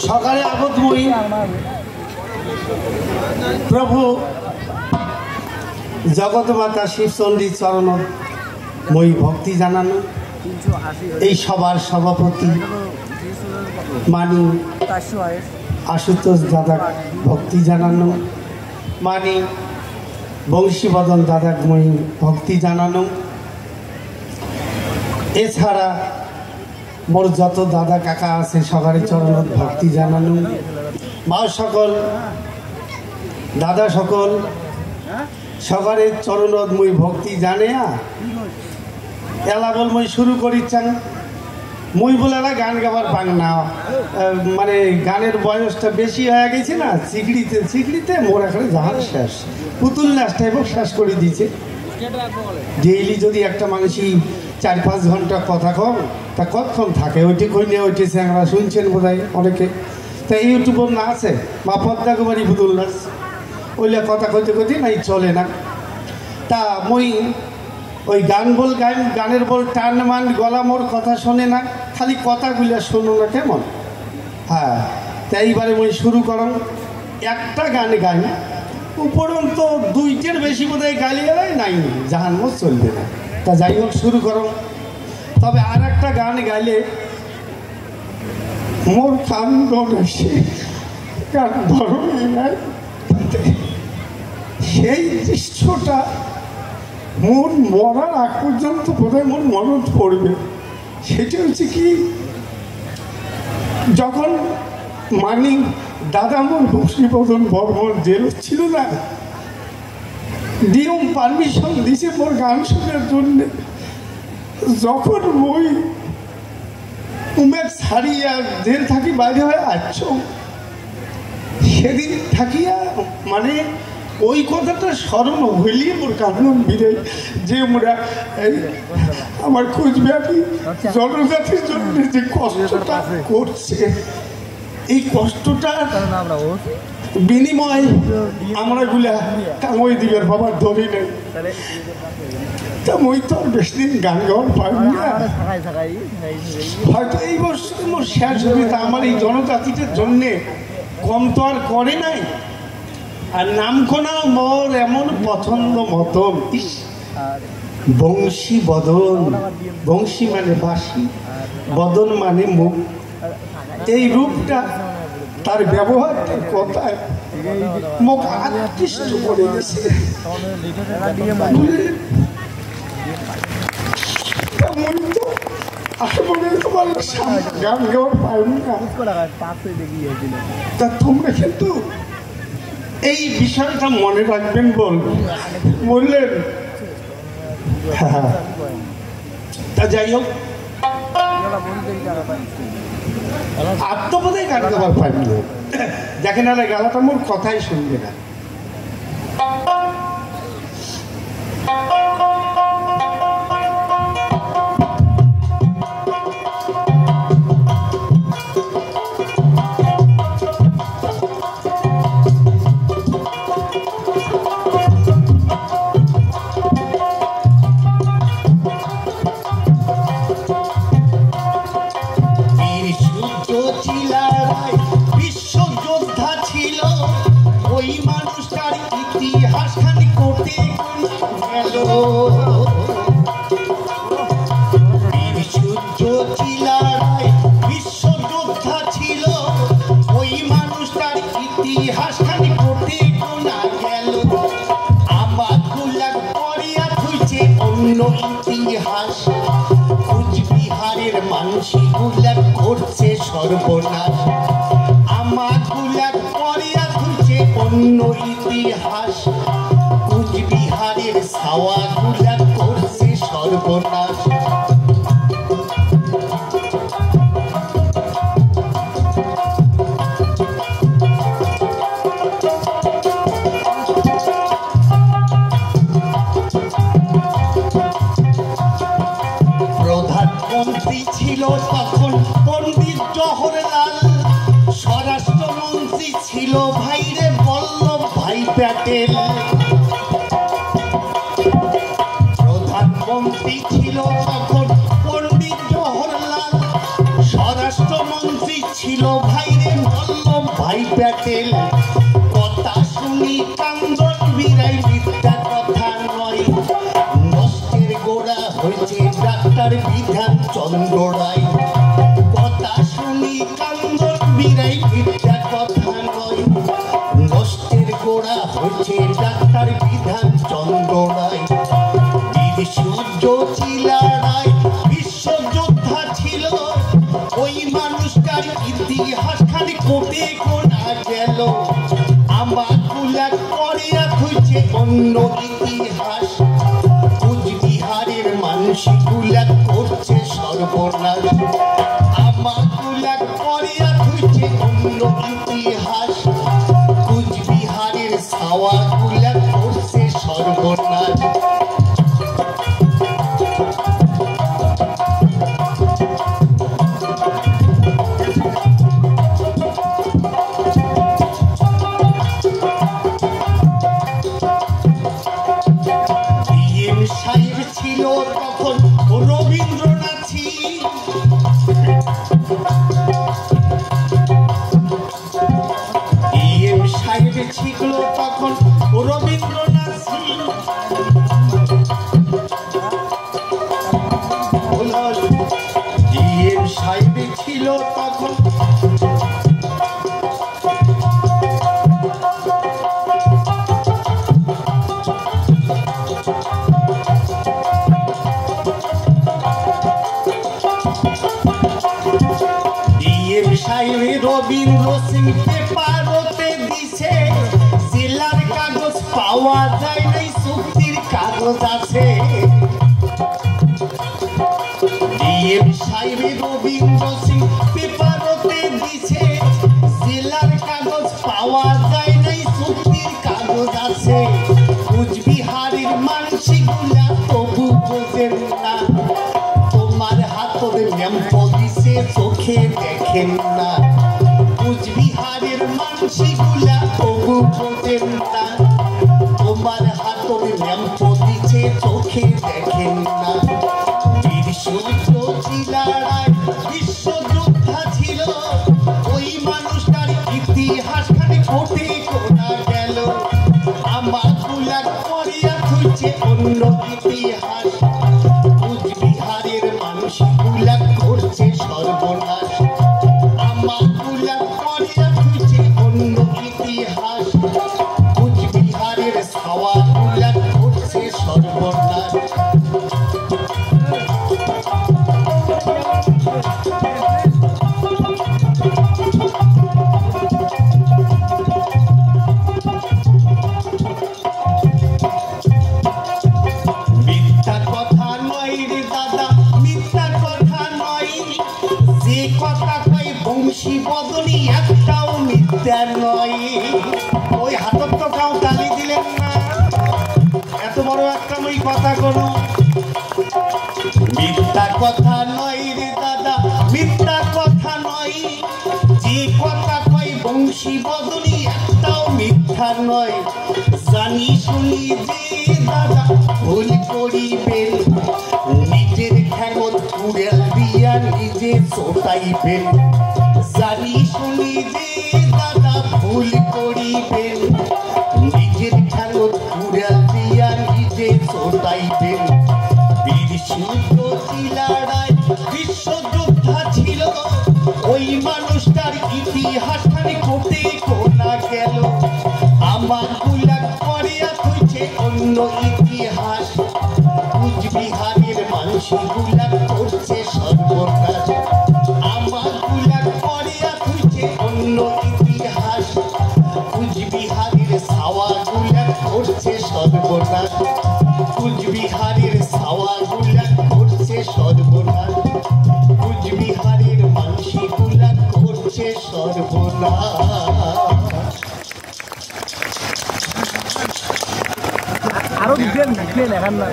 সকালে আগতময়ী প্রভু জগৎমাতা শিবচণ্ডী চরণময়ী ভক্তি জানানো, এই সবার সভাপতি মানি আশুতোষ দাদা ভক্তি জানানো, মানি বংশীবদন দাদাময়ী ভক্তি জানানো, এছাড়া মোর যত দাদা কাকা আছে সবারই চরণত ভক্তি জানানো, মা সকল দাদা সকল সবারের চরণত মুই ভক্তি জানে। এলা বল মুই শুরু করিচ্ছান, মুই বলে গান গাবার পাং না, মানে গানের বয়সটা বেশি হয়ে গেছে না, চিকড়িতে মোর এখানে জাহান শেষ, পুতুল নাচটা এবং শেষ করে দিয়েছে। ডেইলি যদি একটা মানুষই 4-5 ঘন্টা কথা কম তা কতক্ষণ থাকে, ওইটি কই নিয়ে ওইটি আমরা শুনছেন বোধ হয় অনেকে। তা ইউটিউবের না আছে মা পদ্মা কুমারী পুতুল নাচ, ওইলে কথা কইতে কইতে নাই চলে না। তা মই ওই গান বল গানের বল টান মান গলা মোর কথা শোনে না, খালি কথাগুলো শোনো না কেমন। হ্যাঁ, তা এইবারে মই শুরু করম, একটা গান গাই উপরন্ত 2টের বেশি বোধ হয় গালিয়ে নাই জাহান মোর চলবে না। তা যাই হোক শুরু করো, তবে আর একটা গান গাইলে মোর কান্দন এসে গান ধরনে নাই, সেই দৃশ্যটা মোর মরার আগ পর্যন্ত বোধহয় মোর মনত পড়বে। সেটা হচ্ছে কি, যখন মানি দাদা মোর বংশীবদন বর্মন জেল ছিল না, ডিএম পারমিশন দিছে মোর গান শোনার জন্যে। যখন ওই উমের ছাড়িয়া জেল থাকি বাইরে হয়ে আসছ, সেদিন থাকিয়া মানে ওই কথাটা স্মরণ হইলিয়ে মোর কারণ বিরে যে মোরা এই আমার কোচবিহারি জনজাতির জন্য যে কষ্টটা করছে, এই কষ্টটা বিনিময় আমরা গুলা কামই দিবের বাবার ধরি নেই। তা মই তো আর বেশি দিন গান গাওয়ার পারবি না, হয়তো এই বছর মোর শেষ হবে। তা আমার এই জনজাতিটার জন্যে কম তো আর করে নাই। আর নামখানা মোর এমন পছন্দ মতন, বংশী বদন, বংশী মানে বাঁশি, বদন মানে মুখ, এই রূপটা তার ব্যবহারটা কথায় মুখ আকৃষ্ট করে গেছে। গান গাওয়ার পারবি না, তা তোমরা কিন্তু এই বিষয়টা মনে রাখবেন বললেন। তা যাই হোক, আত্মবোধে গান গাবার পারবি না, দেখেন আর গালাটা মোর কথাই শুনবে না। ইতিহাস কুচবিহারের মানুষগুলা করছে সর্বনাশ, আমাগুলা করিয়া খুঁজছে অন্য ইতিহাস, কুচবিহারের ছাওয়াগুলা করছে সর্বনাশ। ছিল তখন পণ্ডিত জওহরলাল, স্বরাষ্ট্রমন্ত্রী ছিল ভাইরে বল্লভ ভাই প্যাটেল, প্রধানমন্ত্রী ছিল তখন পণ্ডিত জওহরলাল, স্বরাষ্ট্রমন্ত্রী ছিল ভাইরে বন্ধন বিরাই মিথ্যা কথা নয়। নষ্টের গোড়া হচ্ছে ডাক্তার বিধান চন্দ্র রায়। বীর সূর্য চিলারায় বিশ্বযোদ্ধা ছিল, ওই মানুষটার ইতিহাস খালি কোটে কোনা গেল। আমার গুলা করে হচ্ছে অন্য ইতিহাস, কুচবিহারের মানুষগুলা করছে সর্বনাশ। আমার গুলা করে হচ্ছে অন্য ইতিহাস, কুচবিহারের ছাওয়া গুলা করছে সর্বনাশ। সাহেব ছিল তখন রবীন্দ্রনাথী, সাহেব ছিল তখন রবীন্দ্রনাথী। সাহেব ছিল তখন রবীন্দ্র সিং পেপারতে দিছে, জেলার কাগজ পাওয়া যায় নাই, চুক্তির কাগজ আছে। রবীন্দ্র সিং পেপারতে দিছে, জেলার কাগজ পাওয়া যায় নাই, চুক্তির কাগজ আছে। কুচবিহারের মানসিকগুলা তবু বোঝেন না, তোমার হাতের ন্যাম্প দিছে চোখে দেখেন না। কুচবিহারের মানসিকগুলা তবু বোঝেন না, তোমার হাতের ন্যাম্প দিছে চোখে দেখেন না। বীর সূর্য চিলারায় বিশ্বযোদ্ধা ছিল, ওই মানুষটার ইতিহাস খালি কোটে কোনা গেল। আমার গুলা করিয়া খুঁজছে অন্য ইতিহাস, কুচবিহারের মানুষগুলা করছে সর্বনাশ। আমার গুলা করিয়া খুঁজছে অন্য ইতিহাস, কুচবিহারের ছাওয়া গুলা করছে সর্বনাশ। মিথ্যা কথা নয় রে দাদা, মিথ্যা কথা নয়, যে কথা কই বংশী বদনী একটাও মিথ্যা নয়। ওই হাতর তো কাউ তালি দিলেন না, এত বড় একটা ওই কথা কোনো মিথ্যা কথা নয় রে দাদা, মিথ্যা কথা নয়, যে কথা কই বংশী বদনী একটাও মিথ্যা নয়। জানি শুনি যে দাদা ভুল করিবেন, নিজের ঠ্যাঙত কুড়েল দিয়া নিজে চোটাইবেন। জানি শুনি যে দাদা ভুল করিবেন, নিজের ঠ্যাঙত কুড়েল দিয়া নিজে চোটাইবেন। বীর সূর্য চিলারায় বিশ্বযোদ্ধা ছিল, ওই মানুষটার ইতিহাস খালি কোটে কোনা গেল। আমার গুলা করিয়া খুঁজছে অন্য ইতিহাস, কুচবিহারের মানুষগুলা করছে সর্বনাশ। আমার গুলা করিয়া খুঁজছে অন্য ইতিহাস, কুচবিহারের ছাওয়া গুলা করছে সর্বনাশ। কুচবিহারের ছাওয়া গুলা করছে সর্বনাশ, কুচবিহারের মানুষগুলা করছে সর্বনাশ। আরো দিলেন এখন না